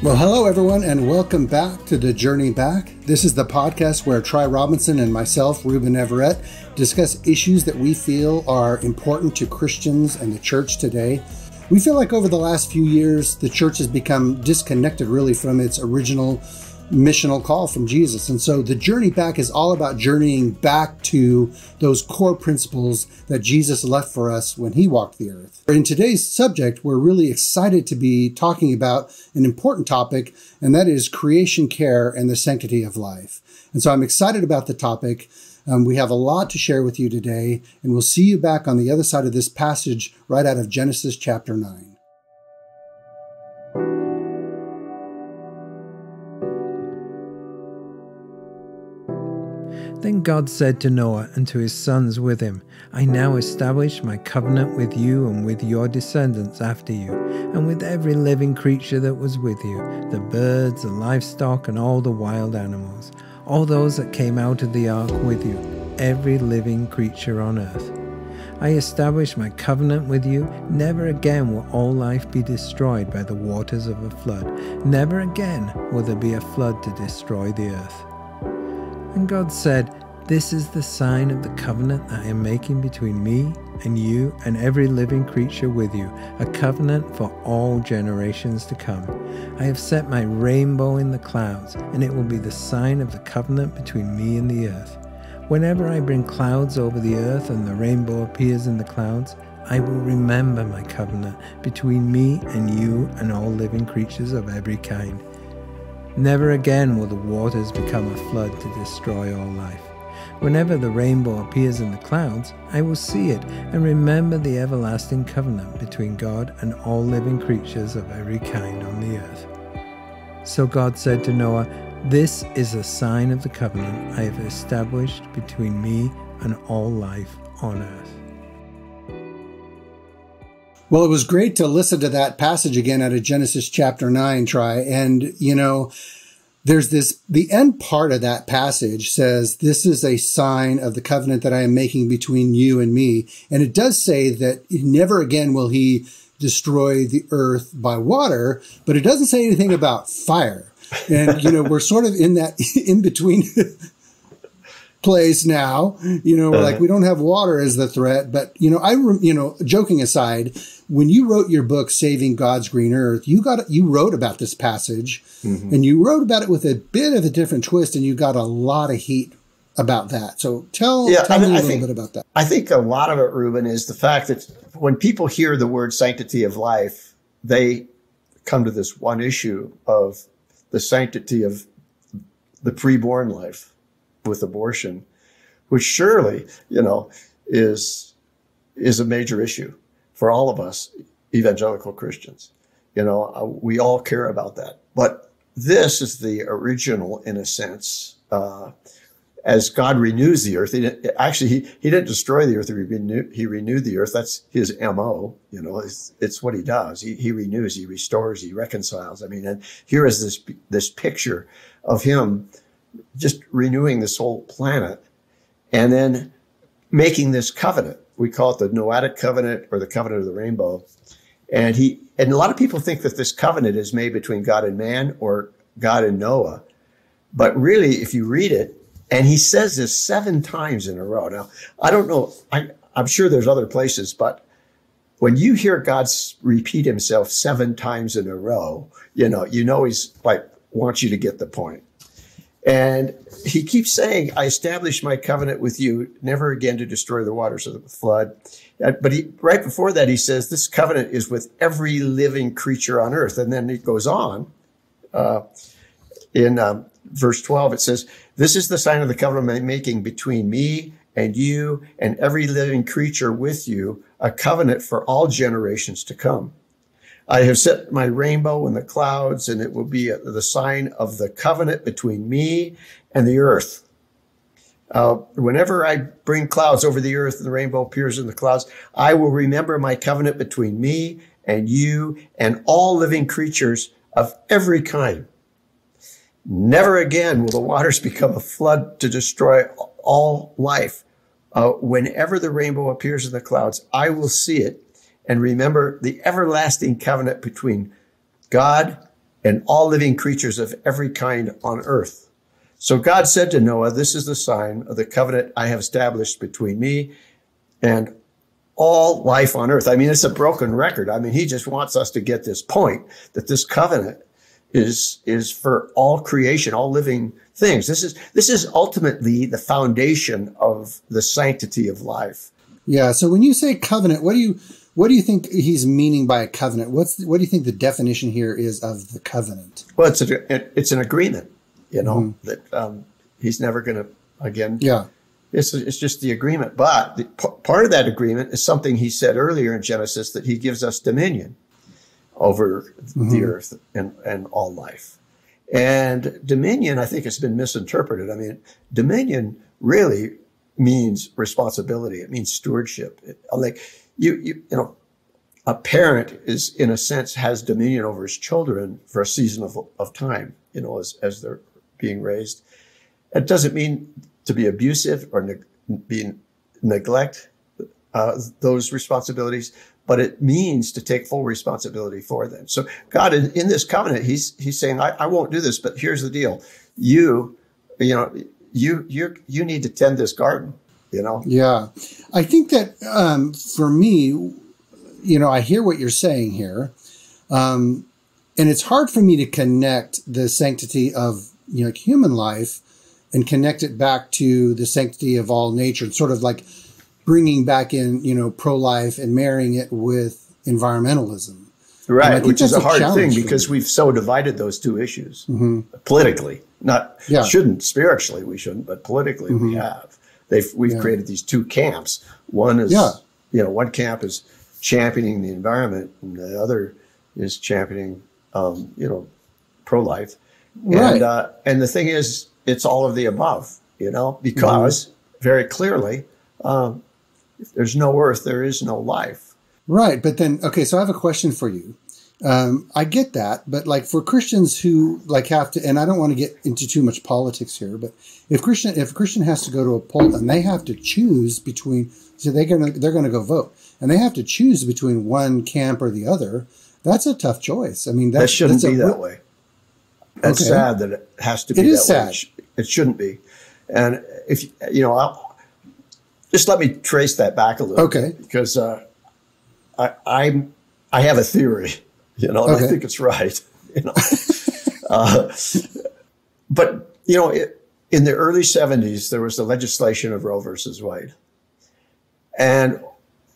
Well, hello everyone, and welcome back to The Journey Back. This is the podcast where Tri Robinson and myself, Ruben Everett, discuss issues that we feel are important to Christians and the church today. We feel like over the last few years, the church has become disconnected really from its original missional call from Jesus. And so the journey back is all about journeying back to those core principles that Jesus left for us when he walked the earth. In today's subject, we're really excited to be talking about an important topic, and that is creation care and the sanctity of life. And so I'm excited about the topic. We have a lot to share with you today, and we'll see you back on the other side of this passage right out of Genesis chapter 9. Then God said to Noah and to his sons with him, I now establish my covenant with you and with your descendants after you, and with every living creature that was with you, the birds, the livestock, and all the wild animals, all those that came out of the ark with you, every living creature on earth. I establish my covenant with you. Never again will all life be destroyed by the waters of a flood. Never again will there be a flood to destroy the earth. And God said, This is the sign of the covenant that I am making between me and you and every living creature with you, a covenant for all generations to come. I have set my rainbow in the clouds, and it will be the sign of the covenant between me and the earth. Whenever I bring clouds over the earth and the rainbow appears in the clouds, I will remember my covenant between me and you and all living creatures of every kind. Never again will the waters become a flood to destroy all life. Whenever the rainbow appears in the clouds, I will see it and remember the everlasting covenant between God and all living creatures of every kind on the earth. So God said to Noah, This is a sign of the covenant I have established between me and all life on earth. Well, it was great to listen to that passage again out of Genesis chapter 9, Tri. And, there's the end part of that passage says, this is a sign of the covenant that I am making between you and me. And it does say that never again will he destroy the earth by water, but it doesn't say anything about fire. And, we're sort of in that in-between place now, we're like, we don't have water as the threat, but, joking aside, when you wrote your book, Saving God's Green Earth, you wrote about this passage and you wrote about it with a bit of a different twist, and you got a lot of heat about that. So tell me a little bit about that. I think a lot of it, Ruben, is the fact that when people hear the word sanctity of life, they come to this one issue of the sanctity of the preborn life with abortion, which surely, is a major issue for all of us evangelical Christians. We all care about that. But this is the original, in a sense, as God renews the earth. He didn't destroy the earth. He renewed the earth. That's his MO. It's what he does. He renews, he restores, he reconciles. And here is this picture of him just renewing this whole planet and then making this covenant. We call it the Noahic covenant or the covenant of the rainbow. And a lot of people think that this covenant is made between God and man or God and Noah. But really, if you read it, and he says this 7 times in a row. Now, I don't know. I'm sure there's other places, but when you hear God repeat himself 7 times in a row, he's like, wants you to get the point. And he keeps saying, I establish my covenant with you, never again to destroy the waters of the flood. But right before that, he says, this covenant is with every living creature on earth. And then it goes on in verse 12, it says, this is the sign of the covenant I'm making between me and you and every living creature with you, a covenant for all generations to come. I have set my rainbow in the clouds, and it will be the sign of the covenant between me and the earth. Whenever I bring clouds over the earth and the rainbow appears in the clouds, I will remember my covenant between me and you and all living creatures of every kind. Never again will the waters become a flood to destroy all life. Whenever the rainbow appears in the clouds, I will see it and remember the everlasting covenant between God and all living creatures of every kind on earth. So God said to Noah, this is the sign of the covenant I have established between me and all life on earth. I mean, it's a broken record. I mean, he just wants us to get this point that this covenant is for all creation, all living things. This is ultimately the foundation of the sanctity of life. Yeah. So when you say covenant, what do you think he's meaning by a covenant? What do you think the definition here is of the covenant? Well, it's an agreement, that he's never going to, again. Yeah. It's just the agreement. But part of that agreement is something he said earlier in Genesis, that he gives us dominion over the earth and all life. And dominion, I think, has been misinterpreted. I mean, dominion really means responsibility. It means stewardship. Like a parent is, in a sense, has dominion over his children for a season of time, as they're being raised. It doesn't mean to be abusive or neglect those responsibilities, but it means to take full responsibility for them. So God, in this covenant, he's saying, I won't do this, but here's the deal. You need to tend this garden, Yeah. I think that, for me, I hear what you're saying here. And it's hard for me to connect the sanctity of, human life and connect it back to the sanctity of all nature. It's sort of like bringing back in, pro-life and marrying it with environmentalism. Right, which is a hard thing because we've so divided those two issues politically. Shouldn't spiritually, we shouldn't, but politically we have. We've created these two camps. One is, one camp is championing the environment, and the other is championing, pro-life. Right. And the thing is, it's all of the above, because very clearly, if there's no earth, there is no life. Right. But then, okay, so I have a question for you. I get that, but like for Christians who have to, and I don't want to get into too much politics here, but if a Christian has to go to a poll and they have to choose between, so they're going to go vote and they have to choose between one camp or the other, that's a tough choice. I mean, that shouldn't be that way. That's sad that it has to be that way. It is sad. It shouldn't be. And if, just let me trace that back a little bit, because I have a theory, and I think it's right, but in the early 70s, there was the legislation of Roe versus Wade, and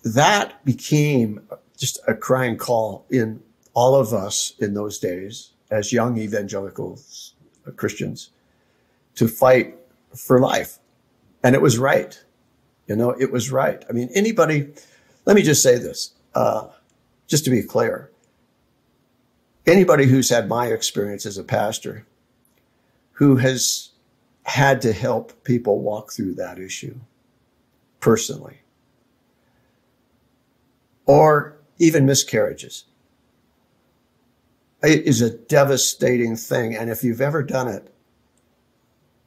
that became just a crying call in all of us in those days as young evangelical Christians to fight for life, and it was right. It was right. I mean, let me just say this, just to be clear. Anybody who's had my experience as a pastor, who has had to help people walk through that issue personally, or even miscarriages, it is a devastating thing. And if you've ever done it,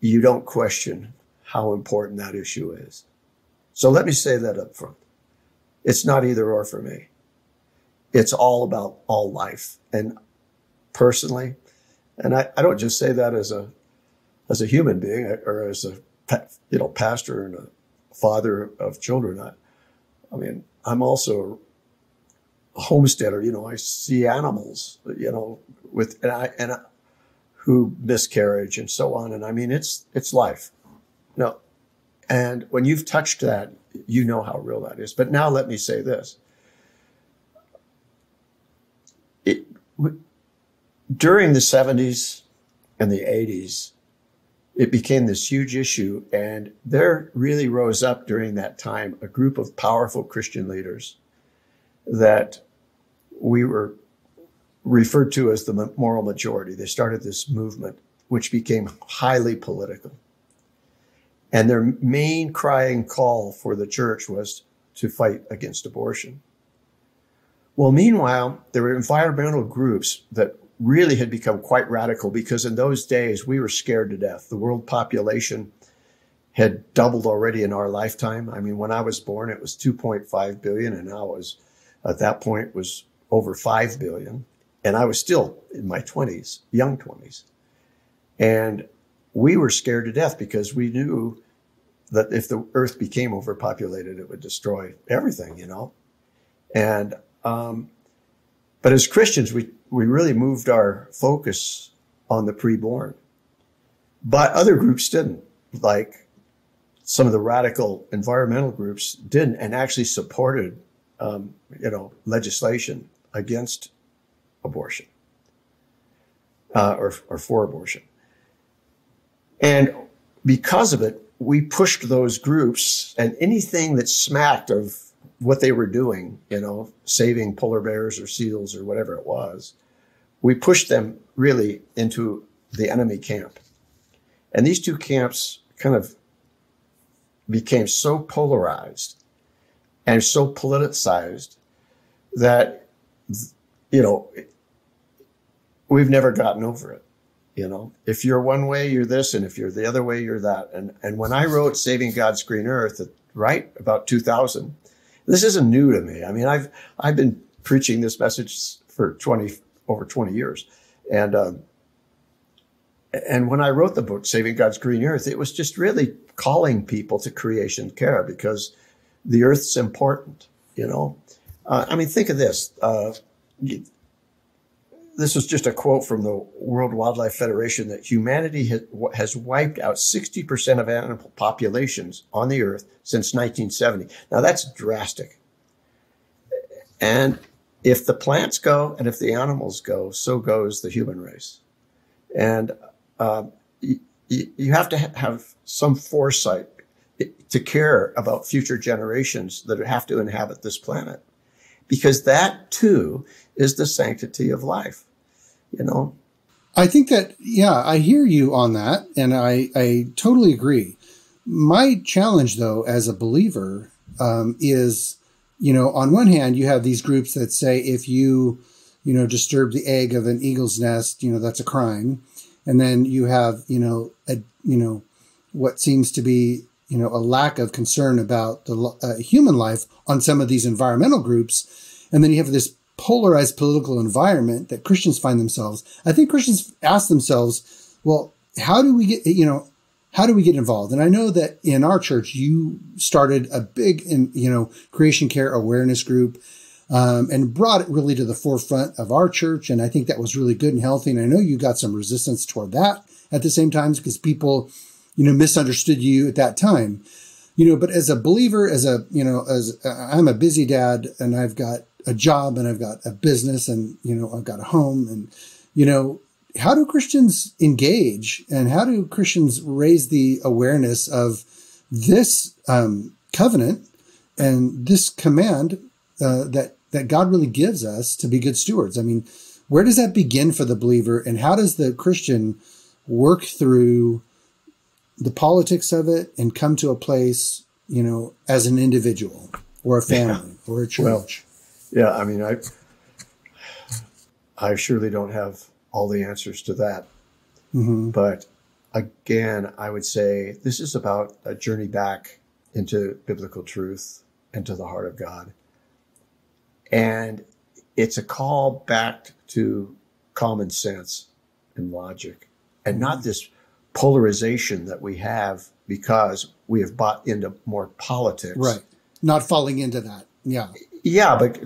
you don't question how important that issue is. So let me say that up front. It's not either or for me. It's all about all life. And personally, and I don't just say that as a human being or as a pastor and a father of children. I mean, I'm also a homesteader. I see animals, who miscarriage and so on. And I mean, it's life. And when you've touched that, you know how real that is. But now let me say this. During the 70s and the 80s, it became this huge issue. And there really rose up during that time a group of powerful Christian leaders that we were referred to as the moral majority. They started this movement, which became highly political. And their main crying call for the church was to fight against abortion. Well, meanwhile, there were environmental groups that really had become quite radical, because in those days we were scared to death. The world population had doubled already in our lifetime. I mean, when I was born, it was 2.5 billion, and now at that point was over 5 billion. And I was still in my 20s, young 20s. And we were scared to death because we knew that if the earth became overpopulated, it would destroy everything, you know. And but as Christians, we really moved our focus on the preborn. But other groups didn't, like some of the radical environmental groups didn't, and actually supported, legislation against abortion or for abortion. And because of it, we pushed those groups, and anything that smacked of what they were doing, you know, saving polar bears or seals or whatever it was, we pushed them really into the enemy camp. And these two camps kind of became so polarized and so politicized that, you know, we've never gotten over it. You know, if you're one way, you're this, and if you're the other way, you're that. And when I wrote Saving God's Green Earth, right about 2000, this isn't new to me. I mean, I've been preaching this message for over 20 years. And when I wrote the book, Saving God's Green Earth, it was just really calling people to creation care because the earth's important, you know. I mean, think of this. This was just a quote from the World Wildlife Federation that humanity has wiped out 60% of animal populations on the earth since 1970. Now, that's drastic. And if the plants go and if the animals go, so goes the human race. And you have to have some foresight to care about future generations that have to inhabit this planet, because that too is the sanctity of life, you know? I think that, yeah, I hear you on that, and I totally agree. My challenge, though, as a believer, is, you know, on one hand, you have these groups that say if you disturb the egg of an eagle's nest, you know, that's a crime. And then you have, what seems to be, a lack of concern about the human life on some of these environmental groups. And then you have this polarized political environment that Christians find themselves. I think Christians ask themselves, well, how do we get involved? And I know that in our church, you started a big, creation care awareness group, and brought it really to the forefront of our church. And I think that was really good and healthy. And I know you got some resistance toward that at the same time because people, misunderstood you at that time, but as a believer, as I'm a busy dad and I've got a job and I've got a business and, I've got a home and, how do Christians engage and how do Christians raise the awareness of this covenant and this command that God really gives us to be good stewards? I mean, where does that begin for the believer, and how does the Christian work through the politics of it and come to a place, as an individual or a family or a church? Well, yeah, I mean, I surely don't have all the answers to that. Mm-hmm. But again, I would say this is about a journey back into biblical truth and to the heart of God. And it's a call back to common sense and logic, and not this polarization that we have because we have bought into more politics. Right. Not falling into that. Yeah. Yeah, but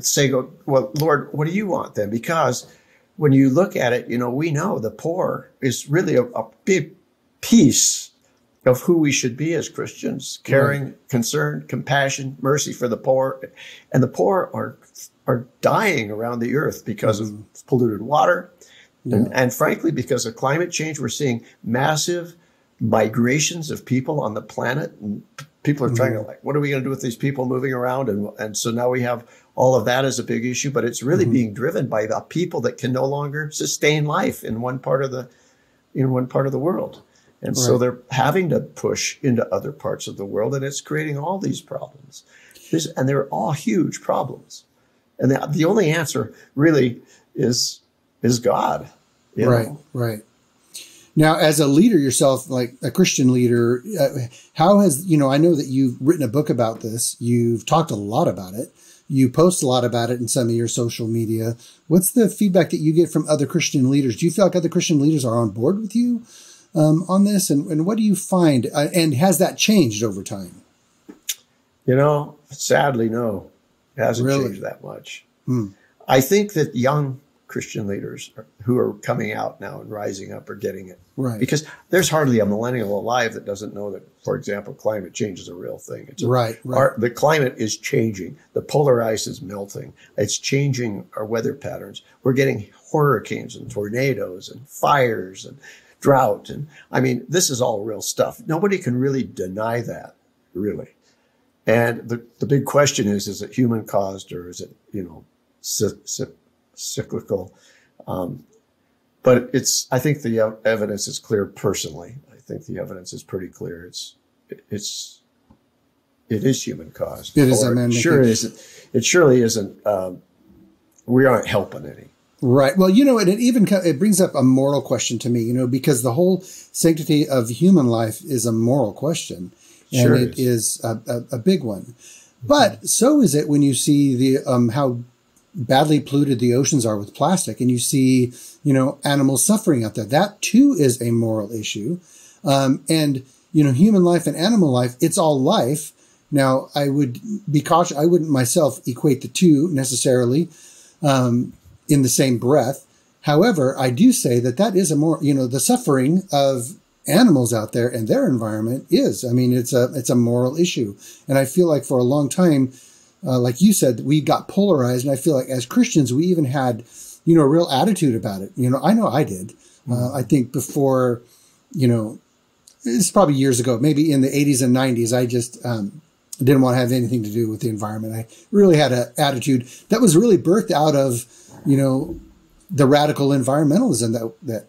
well, Lord, what do you want then? Because when you look at it, we know the poor is really a big piece of who we should be as Christians: caring, right, concern, compassion, mercy for the poor. And the poor are dying around the earth because of polluted water. Yeah. And frankly, because of climate change, we're seeing massive migrations of people on the planet. And people are trying to what are we going to do with these people moving around? And so now we have all of that as a big issue, but it's really being driven by the people that can no longer sustain life in one part of the world. And so they're having to push into other parts of the world, and it's creating all these problems. And they're all huge problems. And the only answer really is God. Right. Now, as a leader yourself, like a Christian leader, how has, I know that you've written a book about this. You've talked a lot about it. You post a lot about it in some of your social media. What's the feedback that you get from other Christian leaders? Do you feel like other Christian leaders are on board with you on this? And what do you find? And has that changed over time? Sadly, no. It hasn't changed that much. I think that young Christian leaders who are coming out now and rising up are getting it. Right. Because there's hardly a millennial alive that doesn't know that, for example, climate change is a real thing. The climate is changing. The polar ice is melting. It's changing our weather patterns. We're getting hurricanes and tornadoes and fires and drought. And I mean, this is all real stuff. Nobody can really deny that, really. And the big question is it human caused or is it, cyclical? But I think the evidence is clear personally. I think the evidence is pretty clear. It is human caused. It is a man. It surely isn't. We aren't helping any. Right. Well, it brings up a moral question to me, because the whole sanctity of human life is a moral question. And Sure it is a big one. But so is it when you see the how badly polluted the oceans are with plastic, and you see, animals suffering out there. That too is a moral issue. And human life and animal life, it's all life. Now, I would be cautious. I wouldn't myself equate the two necessarily in the same breath. However, I do say that is a more, the suffering of animals out there and their environment is, it's a moral issue. And I feel like for a long time, like you said, we got polarized. And I feel like as Christians, we even had, a real attitude about it. I know I did. I think before, it's probably years ago, maybe in the 80s and 90s, I just didn't want to have anything to do with the environment. I really had an attitude that was really birthed out of, the radical environmentalism that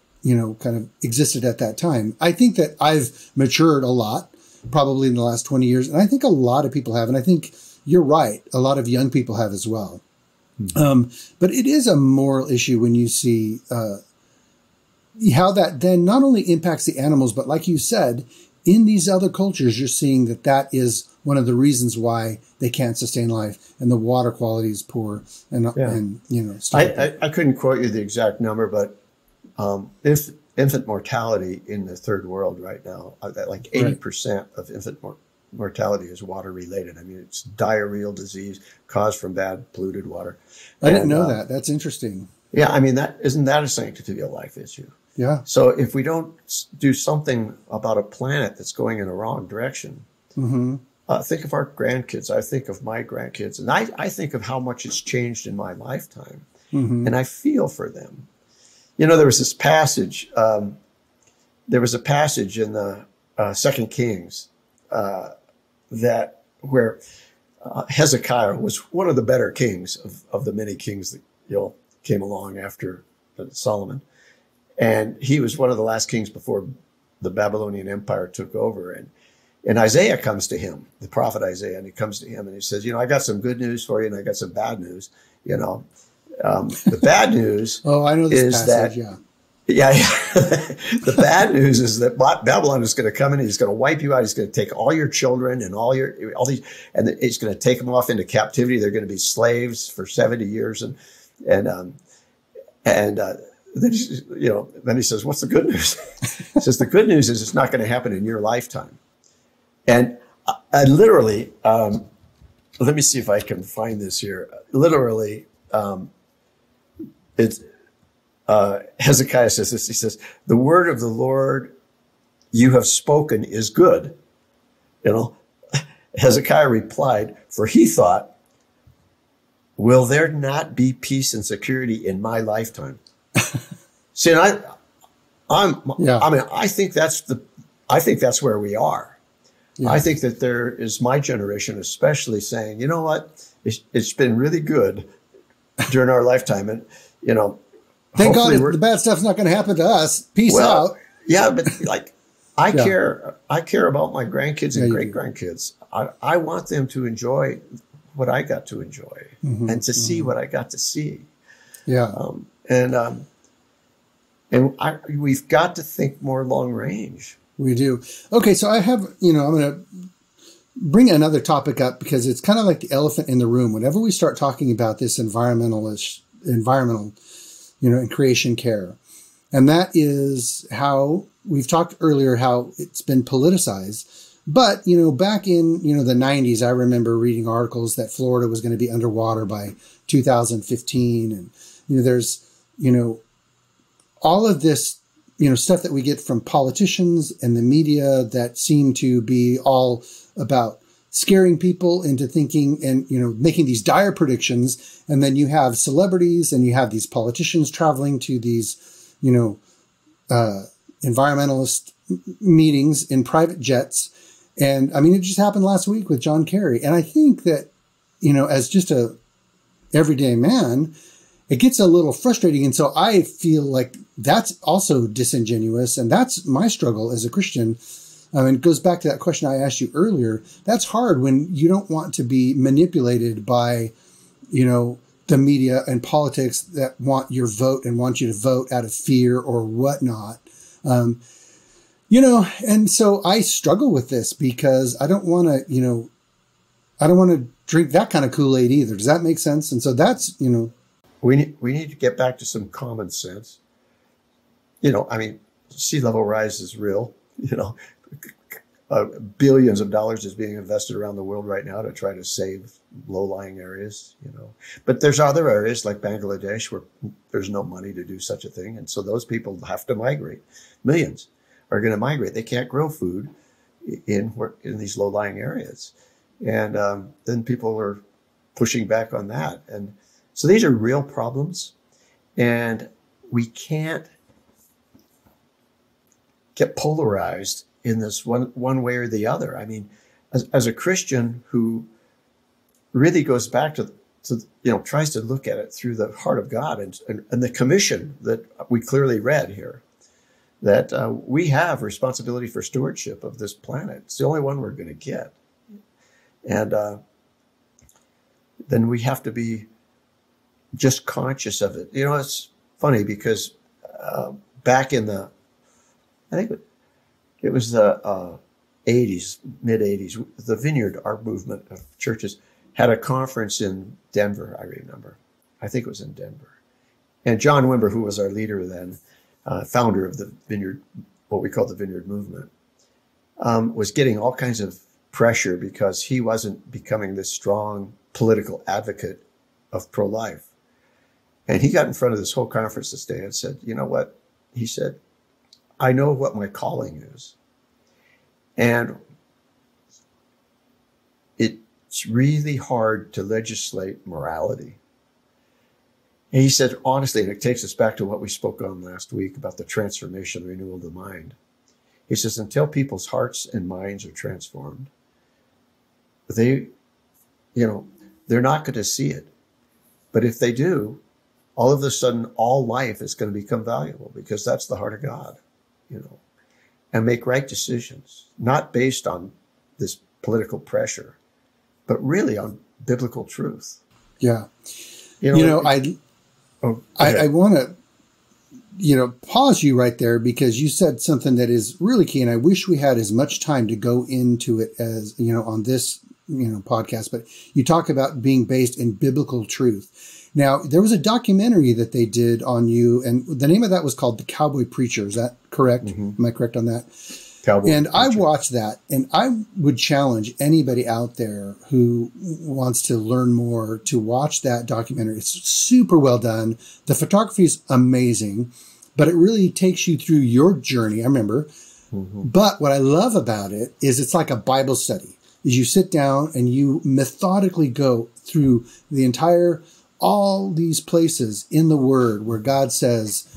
kind of existed at that time. I think that I've matured a lot, probably in the last 20 years. And I think a lot of people have. And I think you're right. A lot of young people have as well. But it is a moral issue when you see how that then not only impacts the animals, but like you said, in these other cultures, you're seeing that is one of the reasons why they can't sustain life and the water quality is poor. And I couldn't quote you the exact number, but infant mortality in the third world right now, like 80% of infant mortality is water related. It's diarrheal disease caused from bad polluted water. I didn't know that. That's interesting. Yeah. Isn't that a sanctity of life issue? Yeah. So if we don't do something about a planet that's going in a wrong direction, think of our grandkids. I think of my grandkids, and I think of how much it's changed in my lifetime, and I feel for them. There was this passage. There was a passage in the Second Kings where Hezekiah was one of the better kings of the many kings that came along after Solomon, and he was one of the last kings before the Babylonian Empire took over. And Isaiah comes to him, the prophet Isaiah, and he comes to him and he says, I got some good news for you, and I got some bad news. The bad news I know this is passage, that, the bad news is that Babylon is going to come in and he's going to wipe you out. He's going to take all your children and all these, and he's going to take them off into captivity. They're going to be slaves for 70 years. And then he says, what's the good news? He says, the good news is it's not going to happen in your lifetime. And I literally, let me see if I can find this here. Literally, Hezekiah says this. He says, the word of the Lord you have spoken is good. Hezekiah replied, for he thought, will there not be peace and security in my lifetime? See, and I think that's where we are. Yeah. I think that there is my generation, especially saying, you know what, it's been really good during our lifetime. And, thank God the bad stuff's not going to happen to us. Peace out. Yeah. But I care about my grandkids and great grandkids. I want them to enjoy what I got to enjoy and to see what I got to see. Yeah. We've got to think more long range. We do. Okay. So I have, I'm going to bring another topic up because it's kind of like the elephant in the room. Whenever we start talking about this environmental, and creation care, and that is how we've talked earlier, how it's been politicized. But, back in, the 90s, I remember reading articles that Florida was going to be underwater by 2015. And, there's, all of this, stuff that we get from politicians and the media that seem to be all about scaring people into thinking and, making these dire predictions. And then you have celebrities and you have these politicians traveling to these, environmentalist meetings in private jets. And I mean, it just happened last week with John Kerry. And I think that, as just a everyday man, it gets a little frustrating. And so I feel like that's also disingenuous. And that's my struggle as a Christian. It goes back to that question I asked you earlier. That's hard when you don't want to be manipulated by, the media and politics that want your vote and want you to vote out of fear or whatnot. And so I struggle with this because I don't want to, I don't want to drink that kind of Kool-Aid either. Does that make sense? And so that's, we need to get back to some common sense. Sea level rise is real, billions of dollars is being invested around the world right now to try to save low-lying areas, But there's other areas like Bangladesh where there's no money to do such a thing. And so those people have to migrate. Millions are going to migrate. They can't grow food in these low-lying areas. And then people are pushing back on that. And so these are real problems. And we can't get polarized in this one way or the other. I mean, as a Christian who really goes back to tries to look at it through the heart of God and the commission that we clearly read here, that we have responsibility for stewardship of this planet. It's the only one we're going to get. And then we have to be just conscious of it. It's funny because back in I think it was the 80s, mid-80s, the Vineyard Art Movement of churches had a conference in Denver, I remember. I think it was in Denver. And John Wimber, who was our leader then, founder of the Vineyard, what we call the Vineyard Movement, was getting all kinds of pressure because he wasn't becoming this strong political advocate of pro-life. And he got in front of this whole conference this day and said, you know what? He said, I know what my calling is. And it's really hard to legislate morality. And he said, honestly, and it takes us back to what we spoke on last week about the transformation, renewal of the mind. He says, until people's hearts and minds are transformed, they're not going to see it. But if they do, all of a sudden, all life is going to become valuable because that's the heart of God, and make right decisions, not based on this political pressure, but really on biblical truth. Yeah. I want to, pause you right there because you said something that is really key. And I wish we had as much time to go into it as, on this, podcast, but you talk about being based in biblical truth. Now, there was a documentary that they did on you, and the name of that was called The Cowboy Preacher. Is that correct? Mm-hmm. Am I correct on that? Cowboy and Preacher. I watched that, and I would challenge anybody out there who wants to learn more to watch that documentary. It's super well done. The photography is amazing, but it really takes you through your journey. I remember. Mm-hmm. But what I love about it is it's like a Bible study. Is you sit down and you methodically go through the entire all these places in the Word where God says,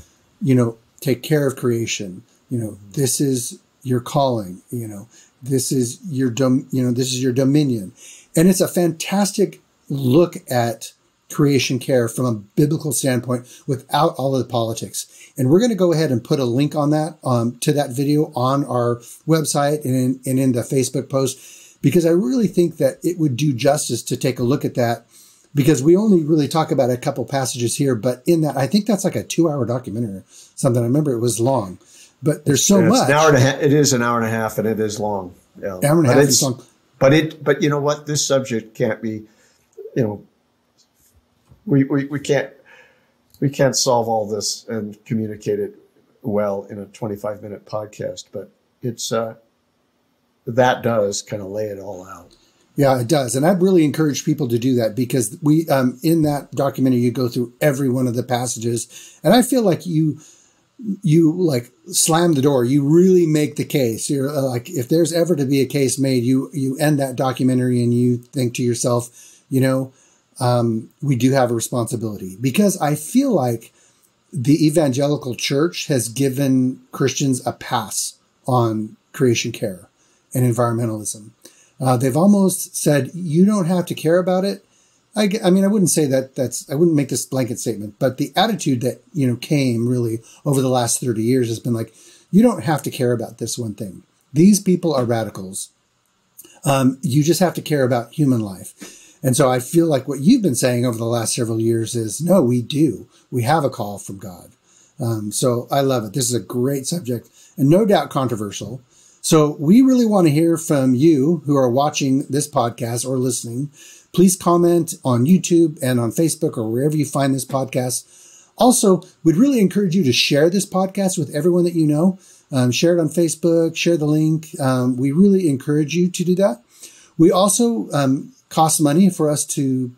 take care of creation. This is your calling. This is your this is your dominion, and it's a fantastic look at creation care from a biblical standpoint without all of the politics. And we're going to go ahead and put a link on that to that video on our website and in the Facebook post, because I really think that it would do justice to take a look at that. Because we only really talk about a couple passages here, but in that, I think that's like a 2-hour documentary or something. I remember it was long, but there's so much. An hour and a half. It is an hour and a half, and it is long. Yeah. Hour and a half is long. But you know what? This subject can't be, we can't solve all this and communicate it well in a 25-minute podcast, but it's, that does kind of lay it all out. Yeah, it does. And I'd really encourage people to do that, because we, in that documentary, you go through every one of the passages, and I feel like you like slam the door. You really make the case. You're like, if there's ever to be a case made, you end that documentary and you think to yourself, we do have a responsibility, because I feel like the evangelical church has given Christians a pass on creation care and environmentalism. They've almost said, you don't have to care about it. I mean, I wouldn't say I wouldn't make this blanket statement, but the attitude that, came really over the last 30 years has been like, you don't have to care about this one thing. These people are radicals. You just have to care about human life. And so I feel like what you've been saying over the last several years is, no, we do. We have a call from God. So I love it. This is a great subject and no doubt controversial. So we really want to hear from you who are watching this podcast or listening. Please comment on YouTube and on Facebook or wherever you find this podcast. Also, we'd really encourage you to share this podcast with everyone that you know. Share it on Facebook, share the link. We really encourage you to do that. We also cost money for us to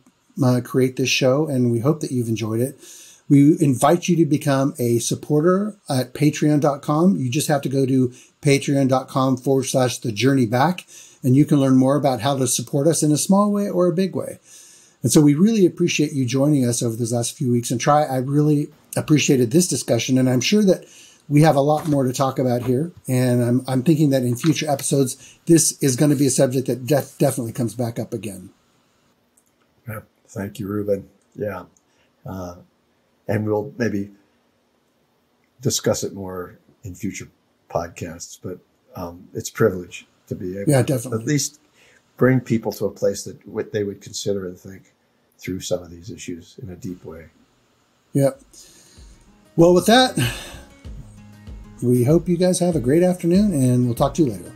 create this show, and we hope that you've enjoyed it. We invite you to become a supporter at patreon.com. You just have to go to patreon.com/thejourneyback, and you can learn more about how to support us in a small way or a big way. And so we really appreciate you joining us over these last few weeks. And I really appreciated this discussion, and I'm sure that we have a lot more to talk about here. And I'm thinking that in future episodes, this is going to be a subject that definitely comes back up again. Yeah. Thank you, Reuben. Yeah. And we'll maybe discuss it more in future podcasts, but it's a privilege to be able to at least bring people to a place that what they would consider and think through some of these issues in a deep way. Yep. Well, with that, we hope you guys have a great afternoon, and we'll talk to you later.